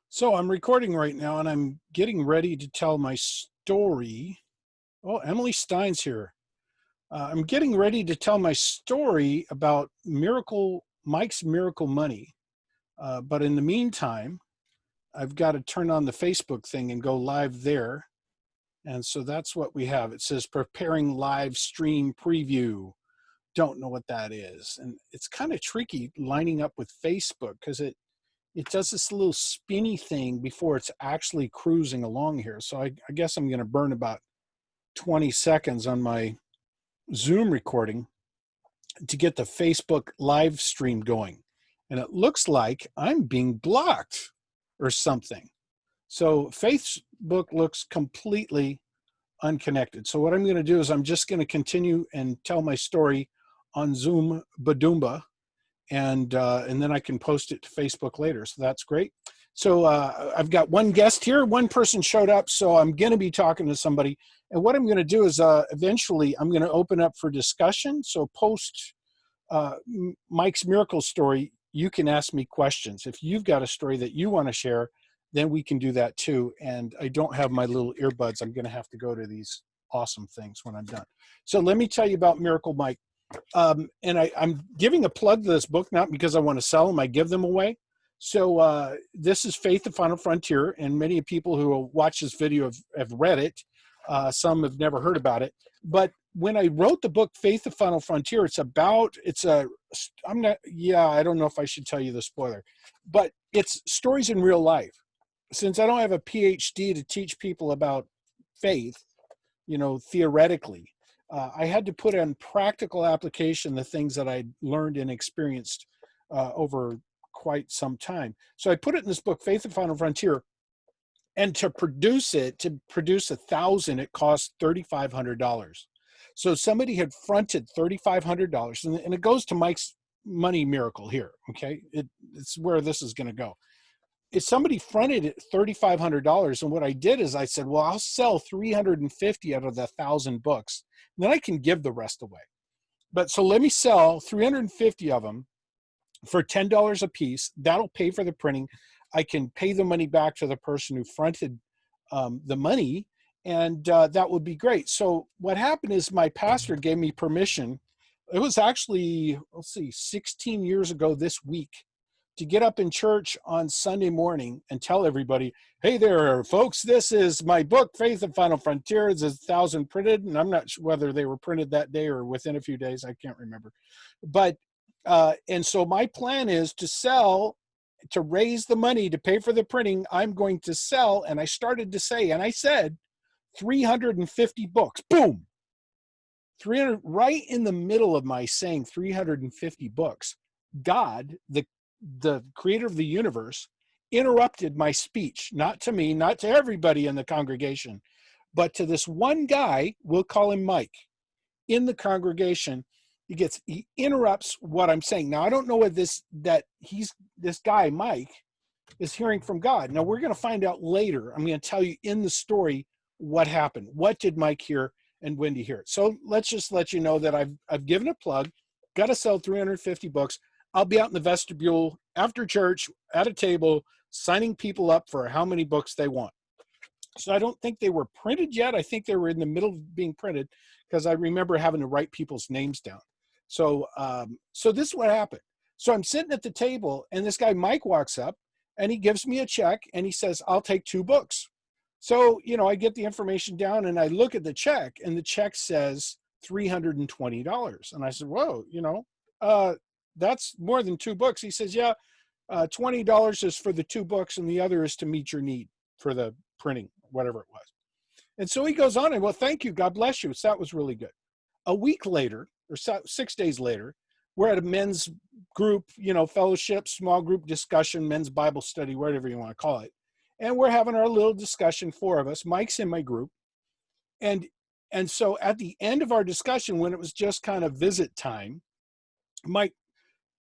So I'm recording right now and I'm getting ready to tell my story. Oh, Emily Stein's here. I'm getting ready to tell my story about Mike's Miracle Money. But in the meantime, I've got to turn on the Facebook thing and go live there. And so that's what we have. It says preparing live stream preview. Don't know what that is. And it's kind of tricky lining up with Facebook because it does this little spinny thing before it's actually cruising along here. So I guess I'm going to burn about 20 seconds on my Zoom recording to get the Facebook live stream going. And it looks like I'm being blocked or something. So Facebook looks completely unconnected. So what I'm going to do is I'm just going to continue and tell my story on Zoom Badoomba, and then I can post it to Facebook later. So that's great. So I've got one guest here. One person showed up, so I'm going to be talking to somebody. And what I'm going to do is eventually I'm going to open up for discussion. So post Mike's miracle story, you can ask me questions. If you've got a story that you want to share, then we can do that too. And I don't have my little earbuds. I'm going to have to go to these awesome things when I'm done. So let me tell you about Miracle Mike. And I'm giving a plug to this book, not because I want to sell them, I give them away. So this is Faith, the Final Frontier, and many people who watch this video have read it. Some have never heard about it. But when I wrote the book, Faith, the Final Frontier, I don't know if I should tell you the spoiler, but it's stories in real life. Since I don't have a PhD to teach people about faith, theoretically, I had to put in practical application the things that I learned and experienced over quite some time. So I put it in this book, Faith, the Final Frontier. And to produce 1,000, it cost $3,500. So somebody had fronted $3,500, and it goes to Mike's money miracle here. Okay, it's where this is going to go. If somebody fronted it $3,500, and what I did is I said, well, I'll sell 350 out of the 1,000 books, then I can give the rest away. But so let me sell 350 of them for $10 a piece. That'll pay for the printing. I can pay the money back to the person who fronted the money, and that would be great. So what happened is my pastor gave me permission. It was actually, 16 years ago this week, to get up in church on Sunday morning and tell everybody, hey there, folks, this is my book, Faith, the Final Frontier. It's 1,000 printed, and I'm not sure whether they were printed that day or within a few days. I can't remember. But and so my plan is to raise the money to pay for the printing. I'm going to sell, and I said 350 books. Boom! 300, right in the middle of my saying 350 books. God, the creator of the universe, interrupted my speech, not to me, not to everybody in the congregation, but to this one guy, we'll call him Mike, in the congregation. He interrupts what I'm saying. Now, I don't know what this guy, Mike, is hearing from God. Now, we're going to find out later. I'm going to tell you in the story what happened. What did Mike hear, and when did he hear it? So let's just let you know that I've given a plug, got to sell 350 books. I'll be out in the vestibule after church at a table signing people up for how many books they want. So I don't think they were printed yet. I think they were in the middle of being printed because I remember having to write people's names down. So this is what happened. So I'm sitting at the table, and this guy Mike walks up, and he gives me a check, and he says, I'll take 2 books. So, I get the information down, and I look at the check, and the check says $320. And I said, whoa, that's more than 2 books. He says, yeah, $20 is for the 2 books, and the other is to meet your need for the printing, whatever it was. And so he goes on, and well, thank you. God bless you. So that was really good. A week later, or 6 days later, we're at a men's group, fellowship, small group discussion, men's Bible study, whatever you want to call it. And we're having our little discussion, 4 of us. Mike's in my group. And so at the end of our discussion, when it was just kind of visit time, Mike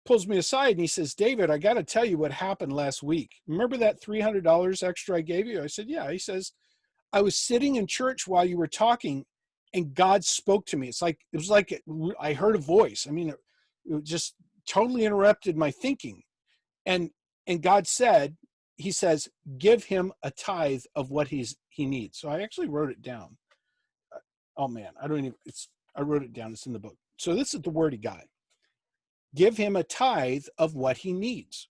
pulls me aside and he says, David, I got to tell you what happened last week. Remember that $300 extra I gave you? I said, yeah. He says, I was sitting in church while you were talking, and God spoke to me. It was like I heard a voice. I mean, it just totally interrupted my thinking. And God said, he says, give him a tithe of what he needs. So I actually wrote it down. Oh man, I wrote it down. It's in the book. So this is the word he got. Give him a tithe of what he needs.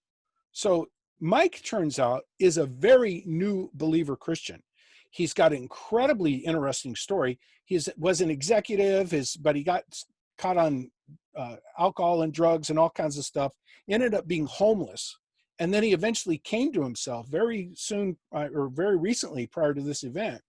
So Mike, turns out, is a very new believer Christian. He's got an incredibly interesting story. He was an executive, but he got caught on alcohol and drugs and all kinds of stuff, ended up being homeless. And then he eventually came to himself very soon, or very recently prior to this event.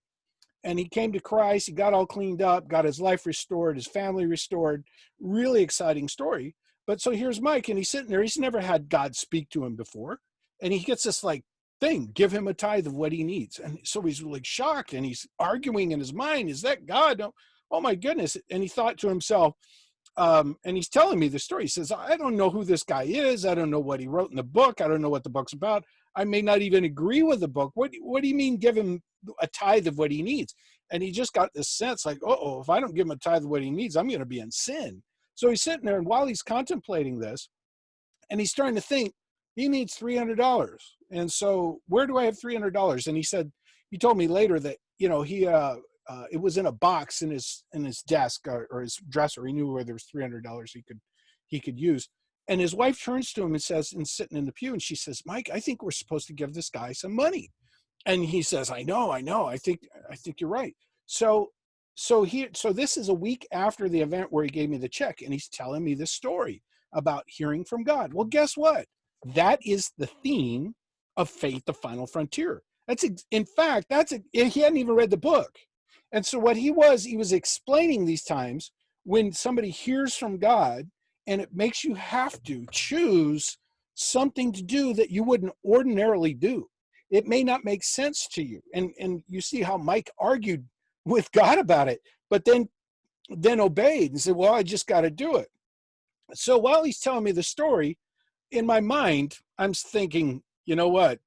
And he came to Christ. He got all cleaned up, got his life restored, his family restored. Really exciting story. But so here's Mike, and he's sitting there. He's never had God speak to him before. And he gets this like thing, give him a tithe of what he needs. And so he's like shocked, and he's arguing in his mind, is that God? Oh my goodness. And he thought to himself, and he's telling me the story. He says, I don't know who this guy is. I don't know what he wrote in the book. I don't know what the book's about. I may not even agree with the book. What do you mean give him a tithe of what he needs? And he just got this sense like, uh-oh, if I don't give him a tithe of what he needs, I'm going to be in sin. So he's sitting there, and while he's contemplating this, and he's starting to think, he needs $300. And so where do I have $300? And he told me later that, it was in a box in his desk or his dresser. He knew where there was $300 he could use. And his wife turns to him and says, and sitting in the pew, and she says, Mike, I think we're supposed to give this guy some money. And he says, I know. I think you're right. So this is a week after the event where he gave me the check, and he's telling me this story about hearing from God. Well, guess what? That is the theme of Faith, the Final Frontier. In fact, he hadn't even read the book. And so what he was explaining these times when somebody hears from God and it makes you have to choose something to do that you wouldn't ordinarily do. It may not make sense to you. And you see how Mike argued with God about it, but then obeyed and said, well, I just got to do it. So while he's telling me the story, in my mind, I'm thinking, you know what?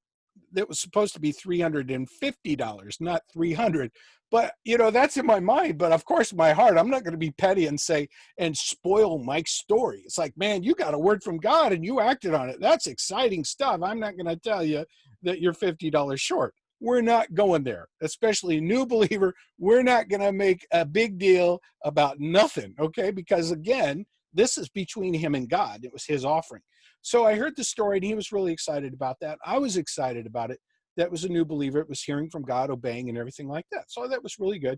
That was supposed to be $350, not $300. But, that's in my mind. But of course, in my heart, I'm not going to be petty and say, and spoil Mike's story. It's like, man, you got a word from God and you acted on it. That's exciting stuff. I'm not going to tell you that you're $50 short. We're not going there, especially a new believer. We're not going to make a big deal about nothing, okay? Because again, this is between him and God. It was his offering. So I heard the story, and he was really excited about that. I was excited about it. That was a new believer. It was hearing from God, obeying, and everything like that. So that was really good.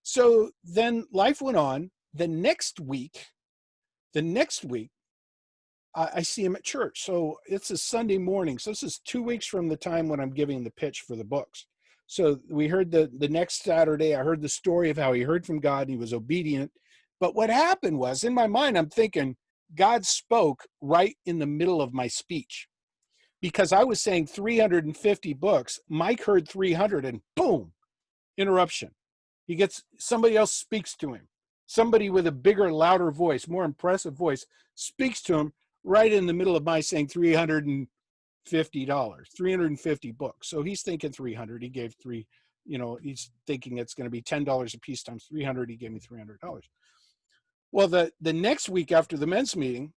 So then life went on. The next week, I see him at church. So it's a Sunday morning. So this is 2 weeks from the time when I'm giving the pitch for the books. So we heard the next Saturday, I heard the story of how he heard from God and he was obedient. But what happened was, in my mind, I'm thinking, God spoke right in the middle of my speech, because I was saying 350 books. Mike heard 300 and boom, interruption. Somebody else speaks to him. Somebody with a bigger, louder voice, more impressive voice speaks to him right in the middle of my saying $350, 350 books. So he's thinking 300. He gave he's thinking it's going to be $10 a piece times 300. He gave me $300. Well, the next week after the men's meeting,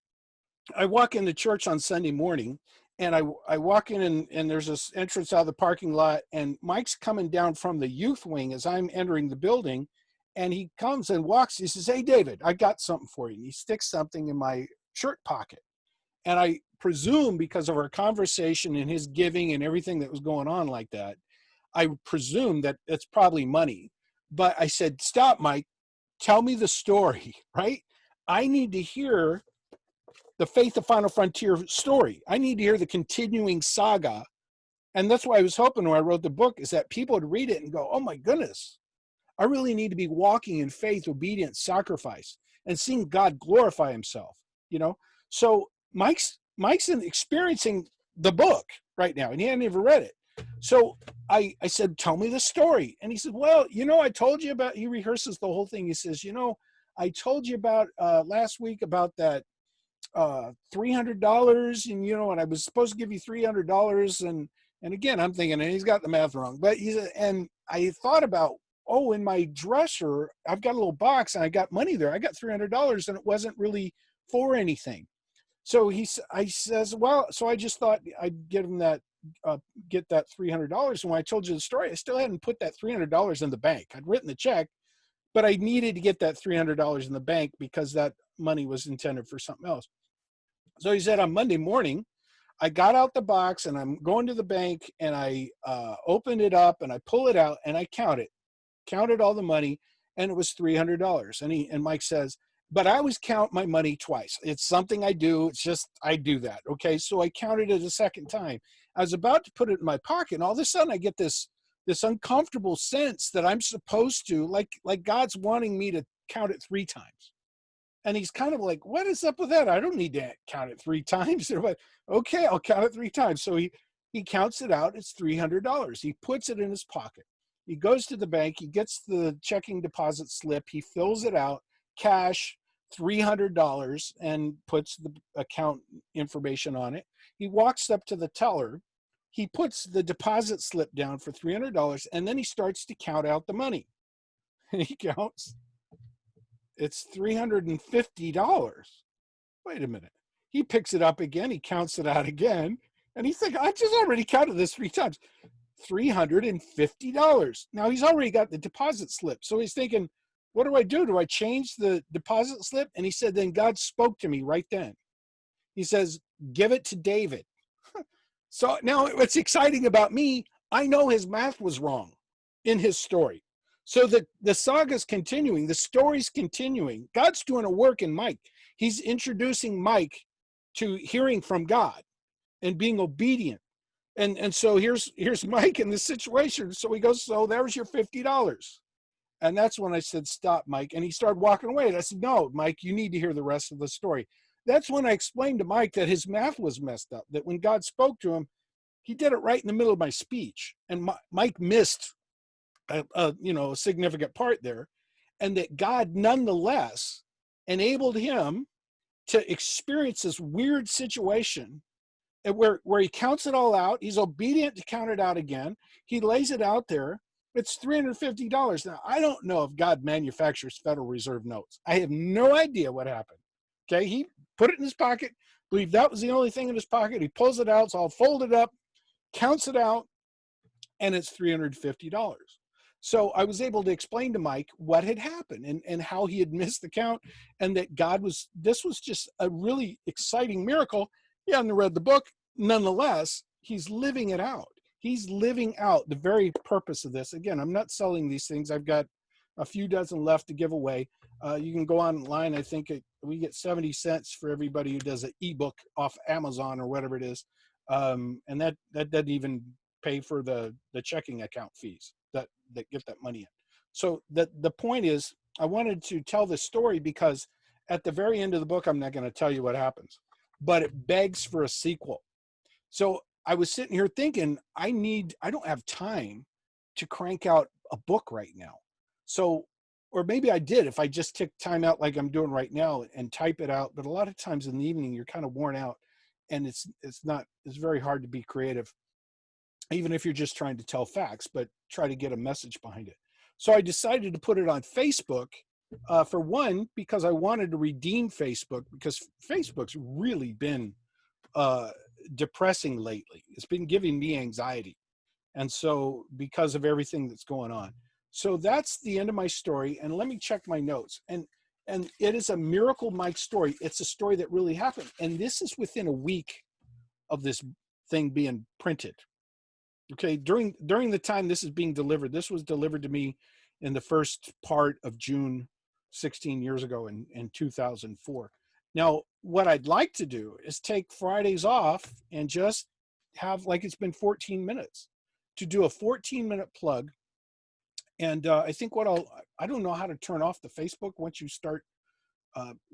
I walk into church on Sunday morning, and I walk in and there's this entrance out of the parking lot, and Mike's coming down from the youth wing as I'm entering the building, and he comes and walks. He says, hey, David, I got something for you. And he sticks something in my shirt pocket. And I presume because of our conversation and his giving and everything that was going on like that, I presume that it's probably money. But I said, stop, Mike. Tell me the story, right? I need to hear the Faith, the Final Frontier story. I need to hear the continuing saga. And that's why I was hoping when I wrote the book is that people would read it and go, oh my goodness, I really need to be walking in faith, obedience, sacrifice, and seeing God glorify himself, So Mike's experiencing the book right now, and he hadn't even read it. So I said, tell me the story. And he said, well, I told you about, he rehearses the whole thing. He says, I told you about last week about that $300 and I was supposed to give you $300 and again I'm thinking, and he's got the math wrong, but and I thought about, in my dresser I've got a little box and I got money there. I got $300 and it wasn't really for anything. So I says, well, so I just thought I'd give him that uh, get that $300. And when I told you the story, I still hadn't put that $300 in the bank. I'd written the check, but I needed to get that $300 in the bank because that money was intended for something else. So he said on Monday morning, I got out the box and I'm going to the bank, and I opened it up and I pull it out and I counted all the money, and it was $300. And Mike says, but I always count my money twice. It's something I do. It's just, I do that. Okay. So I counted it a second time. I was about to put it in my pocket, and all of a sudden I get this uncomfortable sense that I'm supposed to, like God's wanting me to count it 3 times. And he's kind of like, what is up with that? I don't need to count it 3 times. Okay, I'll count it 3 times. So he counts it out. It's $300. He puts it in his pocket. He goes to the bank. He gets the checking deposit slip. He fills it out, cash, $300, and puts the account information on it. He walks up to the teller. He puts the deposit slip down for $300, and then he starts to count out the money. And he counts. It's $350. Wait a minute. He picks it up again. He counts it out again. And he's like, I just already counted this 3 times. $350. Now he's already got the deposit slip. So he's thinking, what do I do? Do I change the deposit slip? And he said, then God spoke to me right then. He says, give it to David. So now what's exciting about me, I know his math was wrong in his story. So the saga's continuing, the story's continuing. God's doing a work in Mike. He's introducing Mike to hearing from God and being obedient. And so here's Mike in this situation. So he goes, so there's your $50. And that's when I said, stop, Mike. And he started walking away. And I said, no, Mike, you need to hear the rest of the story. That's when I explained to Mike that his math was messed up, that when God spoke to him, he did it right in the middle of my speech. And Mike missed a significant part there, and that God nonetheless enabled him to experience this weird situation where he counts it all out. He's obedient to count it out again. He lays it out there. It's $350. Now, I don't know if God manufactures Federal Reserve notes. I have no idea what happened. Okay, he put it in his pocket, believed that was the only thing in his pocket. He pulls it out, it's all folded up, counts it out, and it's $350. So I was able to explain to Mike what had happened and how he had missed the count, and that this was just a really exciting miracle. He hadn't read the book. Nonetheless, he's living it out. He's living out the very purpose of this. Again, I'm not selling these things. I've got a few dozen left to give away. You can go online. I think we get 70 cents for everybody who does an ebook off Amazon or whatever it is. And that doesn't even pay for the checking account fees that get that money in. So the point is, I wanted to tell this story because at the very end of the book, I'm not going to tell you what happens, but it begs for a sequel. So I was sitting here thinking, I don't have time to crank out a book right now. So, or maybe I did if I just took time out like I'm doing right now and type it out. But a lot of times in the evening, you're kind of worn out, and it's very hard to be creative, even if you're just trying to tell facts, but try to get a message behind it. So I decided to put it on Facebook, for one, because I wanted to redeem Facebook, because Facebook's really been depressing lately. It's been giving me anxiety. And so because of everything that's going on. So that's the end of my story. And let me check my notes. And it is a Miracle Mike story. It's a story that really happened. And this is within a week of this thing being printed. Okay, during the time this is being delivered, this was delivered to me in the first part of June 16 years ago in 2004. Now, what I'd like to do is take Fridays off and just have, like, it's been 14 minutes, to do a 14-minute plug. And I think I don't know how to turn off the Facebook once you start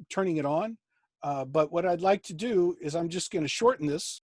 turning it on. But what I'd like to do is I'm just going to shorten this